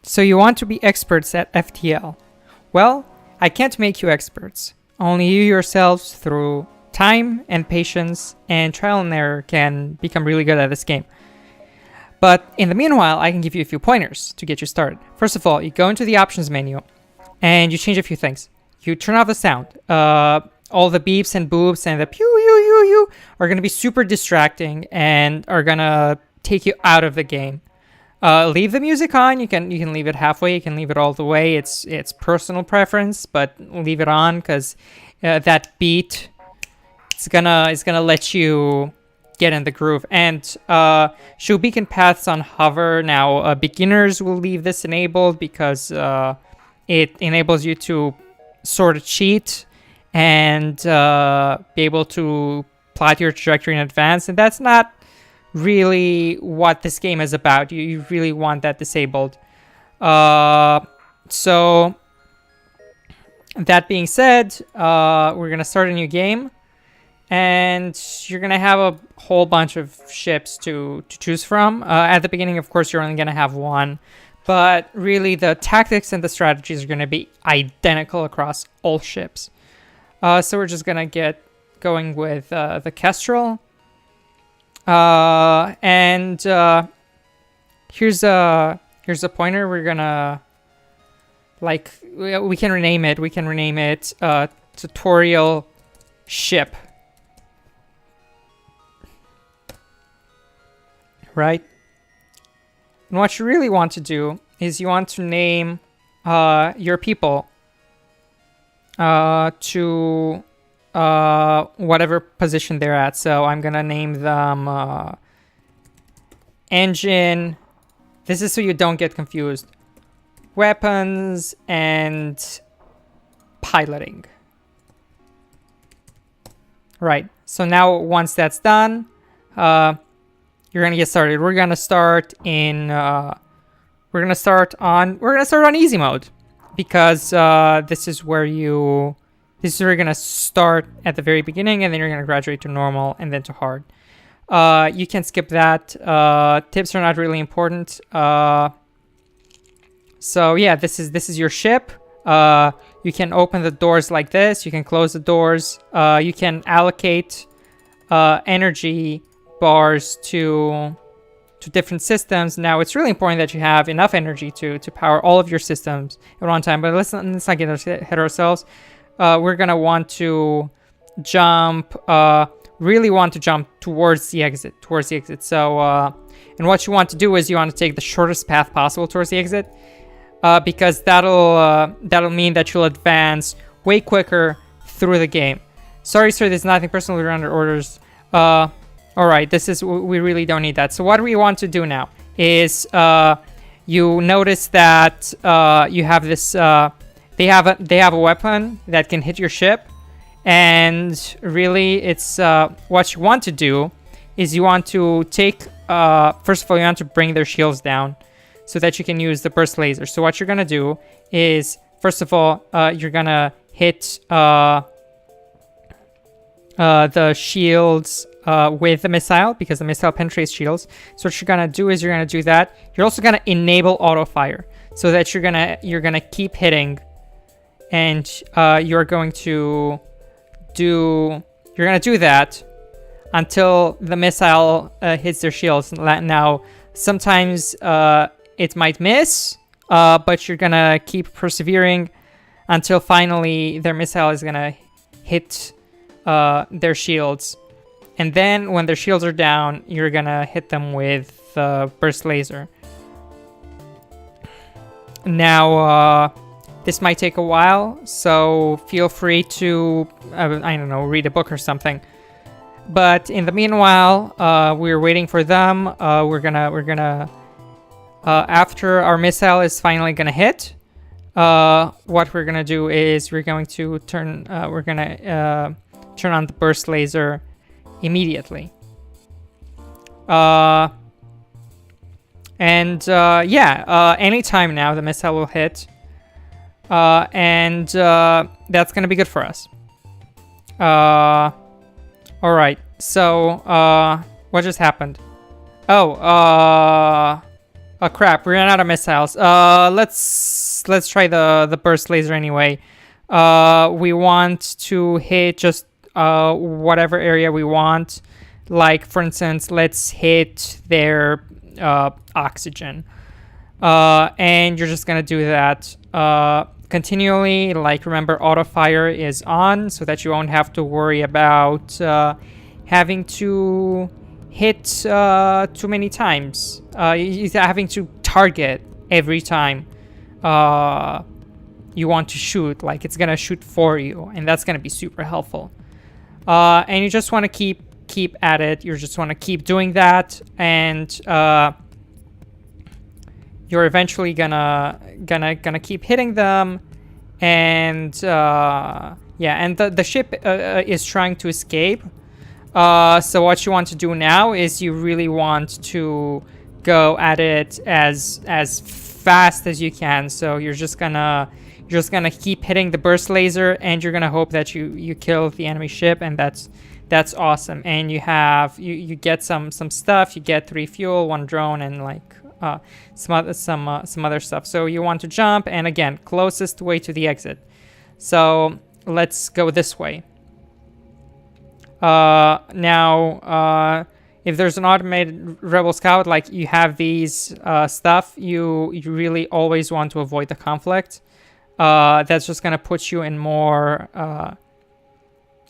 So you want to be experts at FTL. Well, I can't make you experts. Only you yourselves, through time and patience and trial and error, can become really good at this game. But in the meanwhile, I can give you a few pointers to get you started. First of all, you go into the options menu and you change a few things. You turn off the sound. All the beeps and boops and the pew you you you are going to be super distracting and are going to take you out of the game. Leave the music on. You can leave it halfway. You can leave it all the way. It's personal preference, but leave it on because that beat is gonna let you get in the groove. And show beacon paths on hover. Now beginners will leave this enabled because it enables you to sort of cheat and be able to plot your trajectory in advance, and that's not really what this game is about. You really want that disabled. So that being said, we're gonna start a new game, and you're gonna have a whole bunch of ships to choose from. At the beginning, of course, you're only gonna have one, but really the tactics and the strategies are gonna be identical across all ships. So we're just gonna get going with the Kestrel. And here's a pointer. We're gonna, like, we can rename it. We can rename it tutorial ship. Right? And what you really want to do is you want to name your people to whatever position they're at. So I'm gonna name them engine. This is so you don't get confused. Weapons and piloting. Right. So now once that's done, you're gonna get started. We're gonna start on easy mode because this is where you're going to start at the very beginning, and then you're going to graduate to normal and then to hard. You can skip that. Tips are not really important. So yeah, this is your ship. You can open the doors like this. You can close the doors. You can allocate energy bars to different systems. Now, it's really important that you have enough energy to power all of your systems at one time. But let's not get ahead ourselves. We're gonna want to jump, really want to jump towards the exit. So, and what you want to do is you want to take the shortest path possible towards the exit, because that'll mean that you'll advance way quicker through the game. Sorry, sir, there's nothing personal. We're under orders. All right, we really don't need that. So what we want to do now is, you notice that you have this. They have a weapon that can hit your ship, and really, it's what you want to do is you want to take. First of all, you want to bring their shields down so that you can use the burst laser. So what you're gonna do is, first of all, you're gonna hit the shields with the missile, because the missile penetrates shields. So what you're gonna do is you're gonna do that. You're also gonna enable auto fire so that you're gonna keep hitting, and you're going to do that until the missile hits their shields. Now, sometimes it might miss, but you're gonna keep persevering until finally their missile is gonna hit their shields. And then when their shields are down, you're gonna hit them with the burst laser. Now, this might take a while, so feel free to, I don't know, read a book or something. But in the meanwhile, we're waiting for them. We're gonna after our missile is finally gonna hit, what we're gonna do is we're gonna turn on the burst laser immediately. Anytime now the missile will hit, and that's gonna be good for us. All right. So what just happened? Oh, Oh crap, we ran out of missiles. Let's try the burst laser anyway. We want to hit just whatever area we want. Like for instance, let's hit their oxygen. And you're just gonna do that continually. Like remember, auto fire is on so that you won't have to worry about having to hit too many times. You're having to target every time you want to shoot. Like it's gonna shoot for you, and that's gonna be super helpful. And you just want to keep at it. You just want to keep doing that, and you're eventually gonna keep hitting them. And yeah, and the ship is trying to escape. So what you want to do now is you really want to go at it as fast as you can. So you're just gonna keep hitting the burst laser, and you're gonna hope that you kill the enemy ship, and that's awesome. And you have you get some stuff. You get 3 fuel, 1 drone, and like some other stuff. So you want to jump, and again, closest way to the exit. So let's go this way. Now, if there's an automated rebel scout, like you have these stuff, you really always want to avoid the conflict. That's just gonna put you in more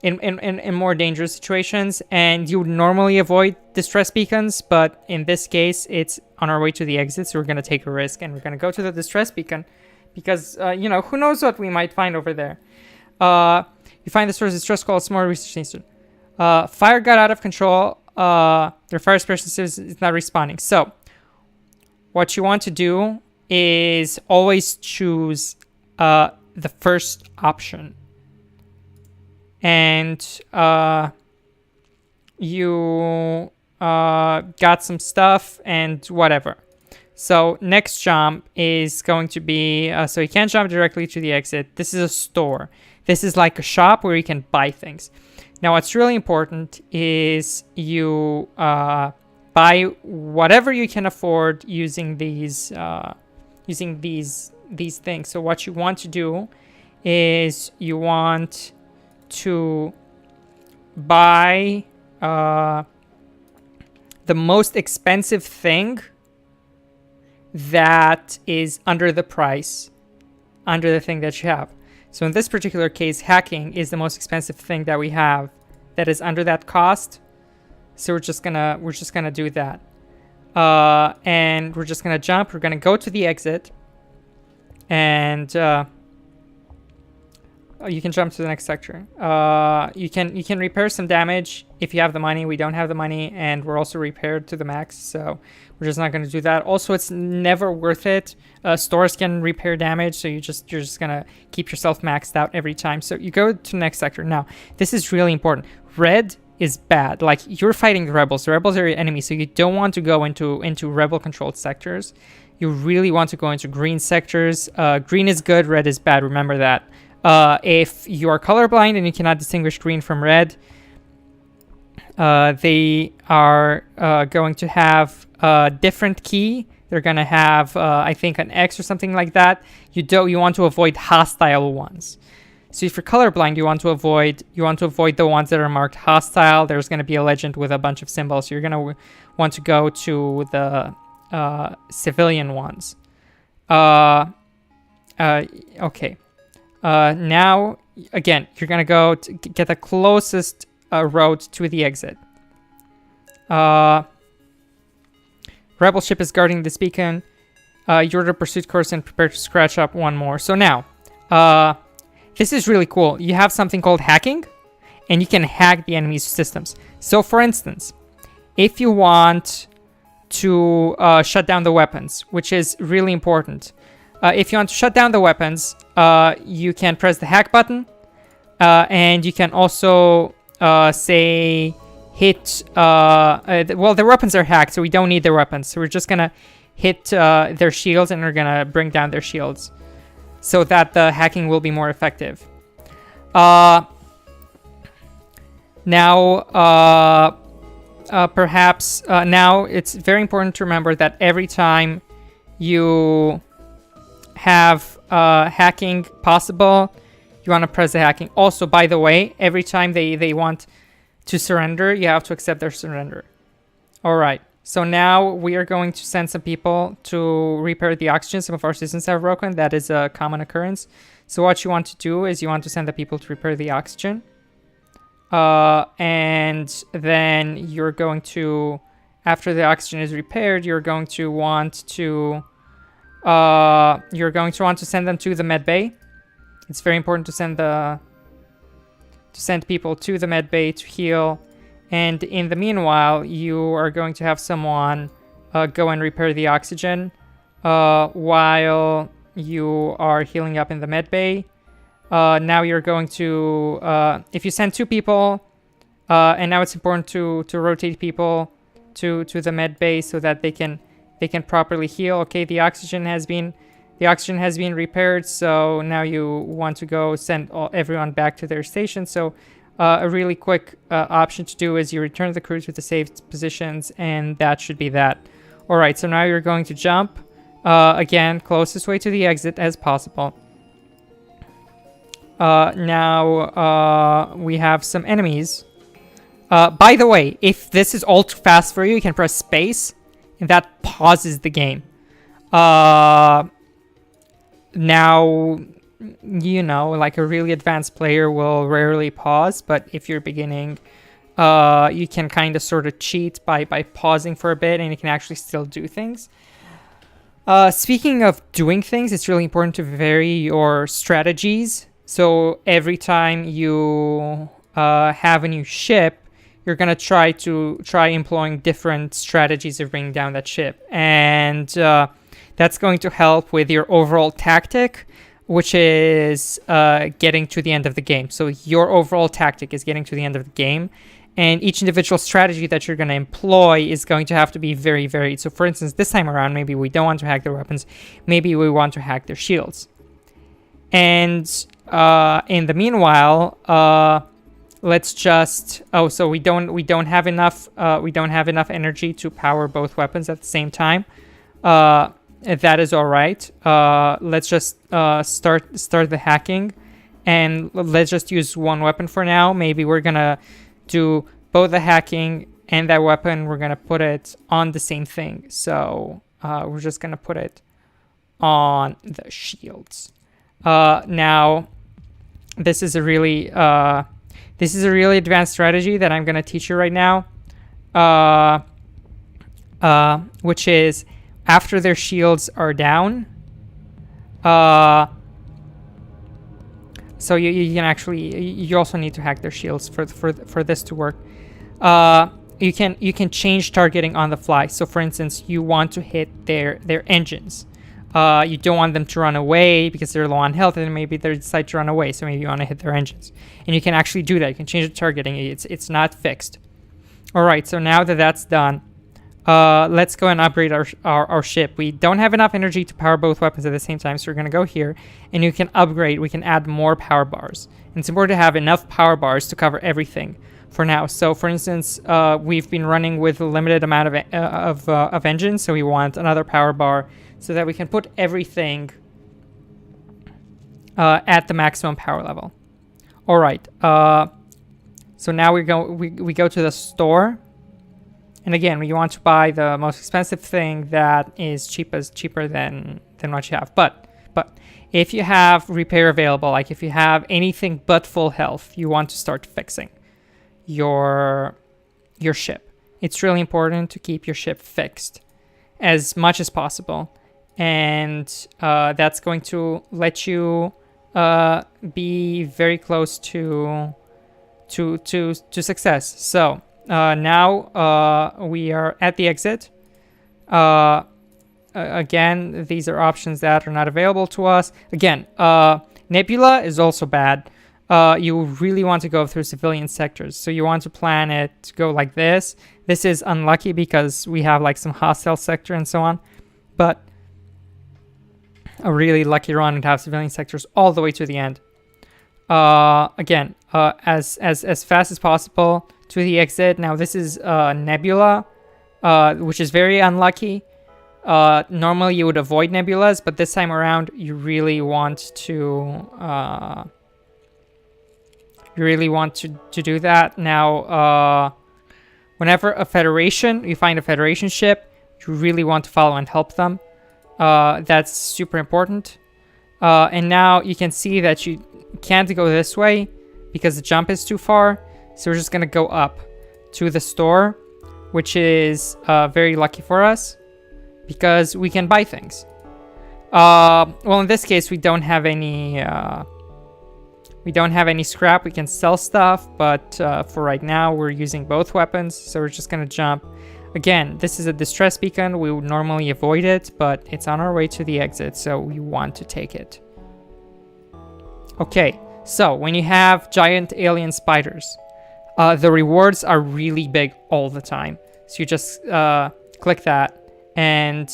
in more dangerous situations, and you would normally avoid distress beacons, but in this case, it's on our way to the exit, so we're gonna take a risk, and we're gonna go to the distress beacon because you know, who knows what we might find over there. You find the source of distress call, small research station. Fire got out of control. Their fire suppression is not responding. So what you want to do is always choose the first option. And you got some stuff and whatever. So next jump is going to be, so you can't jump directly to the exit. This is a store. This is like a shop where you can buy things. Now, what's really important is you buy whatever you can afford using these things. So what you want to do is you want to buy the most expensive thing that is under the price, under the thing that you have. So in this particular case, hacking is the most expensive thing that we have that is under that cost. So we're just gonna do that. And we're just gonna jump. We're gonna go to the exit, and you can jump to the next sector. You can repair some damage if you have the money. We don't have the money, and we're also repaired to the max, so we're just not going to do that. Also, it's never worth it. Stores can repair damage, so you're just gonna keep yourself maxed out every time. So you go to the next sector. Now, this is really important. Red is bad. Like, you're fighting the rebels. The rebels are your enemy, so you don't want to go into rebel-controlled sectors. You really want to go into green sectors. Green is good. Red is bad. Remember that. If you are colorblind and you cannot distinguish green from red, they are going to have a different key. They're going to have, I think, an X or something like that. You want to avoid hostile ones. So if you're colorblind, you want to avoid the ones that are marked hostile. There's going to be a legend with a bunch of symbols. So you're going to want to go to the civilian ones. Okay. Now, again, you're going to go to get the closest road to the exit. Rebel ship is guarding this beacon. You're the pursuit course and prepare to scratch up one more. So now, this is really cool. You have something called hacking, and you can hack the enemy's systems. So, for instance, if you want to shut down the weapons, which is really important, if you want to shut down the weapons, you can press the hack button, and you can also say hit. Well, their weapons are hacked, so we don't need their weapons. So we're just gonna hit their shields, and we're gonna bring down their shields, so that the hacking will be more effective. Now, perhaps now it's very important to remember that every time you have hacking possible, you want to press the hacking. Also, by the way, every time they want to surrender, you have to accept their surrender. All right. So now we are going to send some people to repair the oxygen. Some of our systems have broken. That is a common occurrence. So what you want to do is you want to send the people to repair the oxygen. And then you're going to, after the oxygen is repaired, you're going to want to send them to the med bay. It's very important to send people to the med bay to heal. And in the meanwhile, you are going to have someone go and repair the oxygen while you are healing up in the med bay. Now you're going to, if you send 2 people, and now it's important to rotate people to the med bay so that they can properly heal. Okay, the oxygen has been repaired, so now you want to go send everyone back to their station. So a really quick option to do is you return the crew to the safe positions, and that should be that. All right, so now you're going to jump again, closest way to the exit as possible. Now we have some enemies. By the way, if this is all too fast for you, you can press space, and that pauses the game. Now, you know, like a really advanced player will rarely pause, but if you're beginning, you can kind of sort of cheat by pausing for a bit, and you can actually still do things. Speaking of doing things, it's really important to vary your strategies. So every time you have a new ship, you're going to try employing different strategies of bringing down that ship. And that's going to help with your overall tactic, which is getting to the end of the game. So your overall tactic is getting to the end of the game. And each individual strategy that you're going to employ is going to have to be very varied. So for instance, this time around, maybe we don't want to hack their weapons. Maybe we want to hack their shields. And in the meanwhile, let's just, so we don't have enough energy to power both weapons at the same time. That is all right. Let's just start the hacking, and let's just use one weapon for now. Maybe we're gonna do both the hacking and that weapon. We're gonna put it on the same thing. So we're just gonna put it on the shields. Now, this is a really advanced strategy that I'm gonna teach you right now, which is after their shields are down. So you can actually, you also need to hack their shields for this to work. You can change targeting on the fly. So for instance, you want to hit their engines. You don't want them to run away because they're low on health, and maybe they decide to run away. So maybe you want to hit their engines, and you can actually do that. You can change the targeting. It's not fixed. All right. So now that that's done, let's go and upgrade our ship. We don't have enough energy to power both weapons at the same time, so we're gonna go here, and you can upgrade. We can add more power bars, and it's important to have enough power bars to cover everything for now. So for instance, we've been running with a limited amount of engines, so we want another power bar so that we can put everything at the maximum power level. All right. So now we go to the store, and again, we want to buy the most expensive thing that is cheaper than what you have. But if you have repair available, like if you have anything but full health, you want to start fixing your ship. It's really important to keep your ship fixed as much as possible, and that's going to let you be very close to success. So now we are at the exit. Again, these are options that are not available to us. Again, Nebula is also bad. You really want to go through civilian sectors. So you want to plan it to go like this. This is unlucky because we have like some hostile sector and so on. But a really lucky run would have civilian sectors all the way to the end. Again, as fast as possible to the exit. Now this is Nebula, which is very unlucky. Normally you would avoid nebulas, but this time around you really want to do that. Now, whenever you find a Federation ship, you really want to follow and help them. That's super important. And now you can see that you can't go this way because the jump is too far. So we're just going to go up to the store, which is very lucky for us because we can buy things. Well, in this case, we don't have any scrap. We can sell stuff, but for right now, we're using both weapons. So we're just going to jump. Again, this is a distress beacon. We would normally avoid it, but it's on our way to the exit, so we want to take it. Okay, so when you have giant alien spiders, the rewards are really big all the time. So you just click that and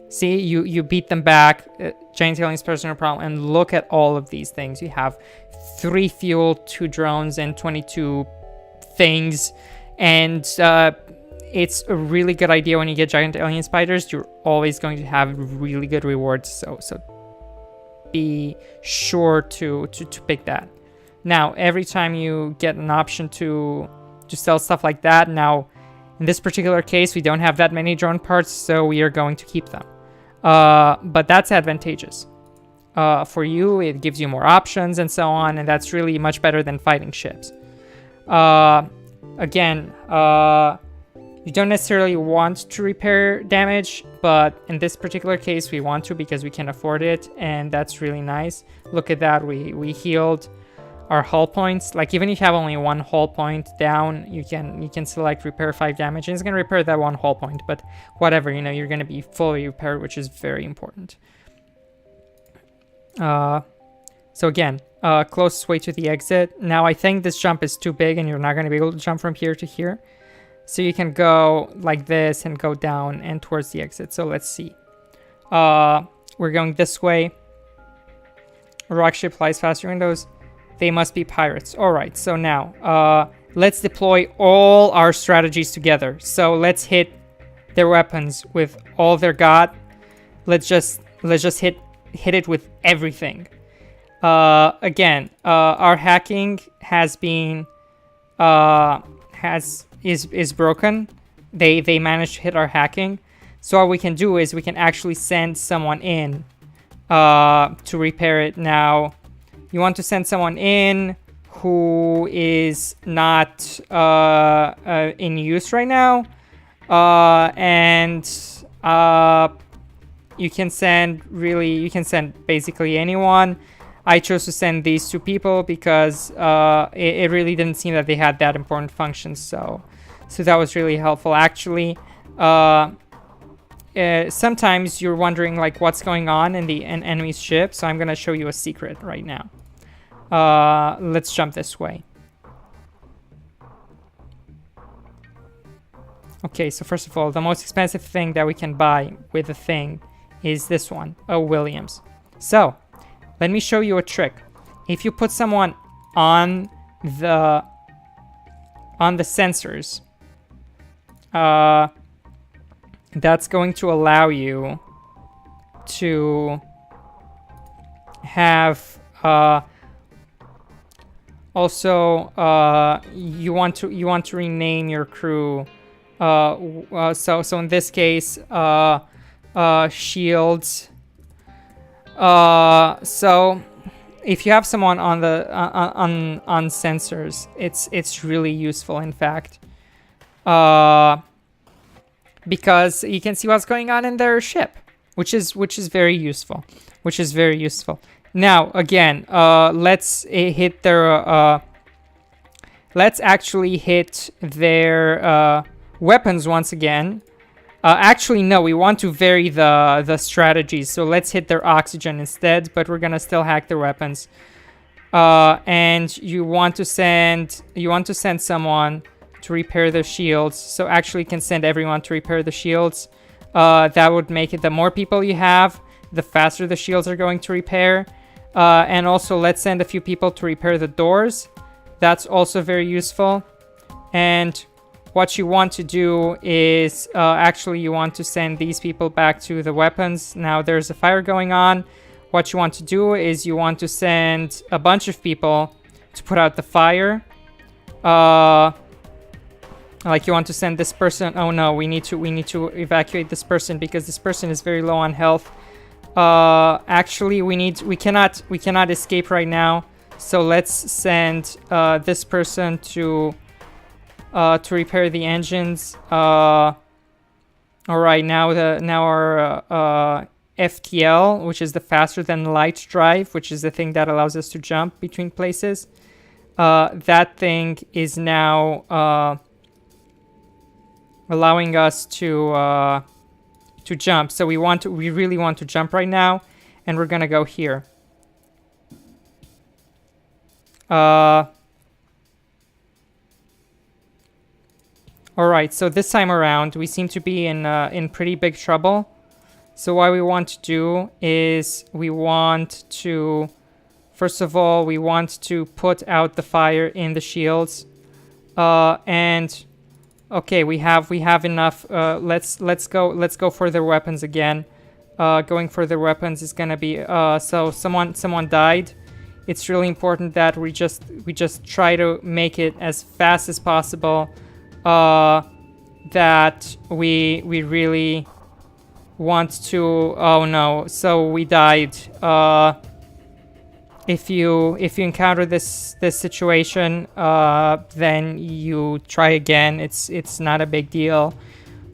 see, you beat them back. Giant alien spiders are no problem. And look at all of these things. You have 3 fuel, 2 drones, and 22 things. And it's a really good idea when you get giant alien spiders. You're always going to have really good rewards. So be sure to pick that. Now, every time you get an option to sell stuff like that, now in this particular case, we don't have that many drone parts, so we are going to keep them. But that's advantageous. For you, it gives you more options and so on, and that's really much better than fighting ships. Again, you don't necessarily want to repair damage, but in this particular case, we want to because we can afford it, and that's really nice. Look at that, we healed our hull points. Like, even if you have only 1 hull point down, you can select repair 5 damage, and it's going to repair that 1 hull point, but whatever, you know, you're going to be fully repaired, which is very important. So again, closest way to the exit. Now, I think this jump is too big, and you're not going to be able to jump from here to here. So you can go like this and go down and towards the exit. So let's see. We're going this way. Rock ship flies faster windows. They must be pirates. All right, so now let's deploy all our strategies together. So let's hit their weapons with all they're got. Let's just hit it with everything. Again, our hacking has been is broken. They managed to hit our hacking. So what we can do is we can actually send someone in to repair it. Now, you want to send someone in who is not in use right now, and you can send basically anyone. I chose to send these 2 people because it really didn't seem that they had that important functions, so that was really helpful. Actually, sometimes you're wondering like what's going on in the enemy's ship, so I'm gonna show you a secret right now. Let's jump this way. Okay, so first of all, the most expensive thing that we can buy with the thing is this one, a Williams. So let me show you a trick. If you put someone on the sensors, that's going to allow you to have also you want to rename your crew. So in this case, shields. So if you have someone on the on sensors, it's really useful, in fact, because you can see what's going on in their ship, which is very useful. Now again, let's hit their let's actually hit their weapons once again. Actually, no, we want to vary the strategies, so let's hit their oxygen instead, but we're gonna still hack their weapons. And you want to send someone to repair their shields, so actually you can send everyone to repair the shields. That would make it, the more people you have, the faster the shields are going to repair. And also, let's send a few people to repair the doors. That's also very useful. And what you want to do is actually you want to send these people back to the weapons. Now there's a fire going on. What you want to do is you want to send a bunch of people to put out the fire. Like you want to send this person. Oh no, we need to evacuate this person because this person is very low on health. Actually, we cannot escape right now. So let's send this person to repair the engines. All right, now our FTL, which is the faster than light drive, which is the thing that allows us to jump between places. That thing is now allowing us to jump. So we really want to jump right now, and we're gonna go here. All right, so this time around, we seem to be in pretty big trouble. So what we want to do is we want to, first of all, we want to put out the fire in the shields, and okay, we have enough. Let's go for their weapons again. Going for their weapons is gonna be so someone died. It's really important that we just try to make it as fast as possible. That we really want to. Oh no! So we died. If you encounter this situation, then you try again. It's not a big deal.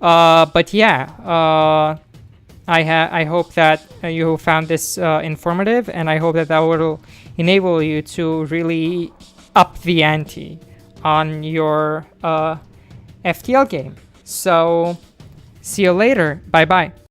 But yeah. I hope that you found this informative, and I hope that will enable you to really up the ante on your FTL game. So, see you later. Bye bye.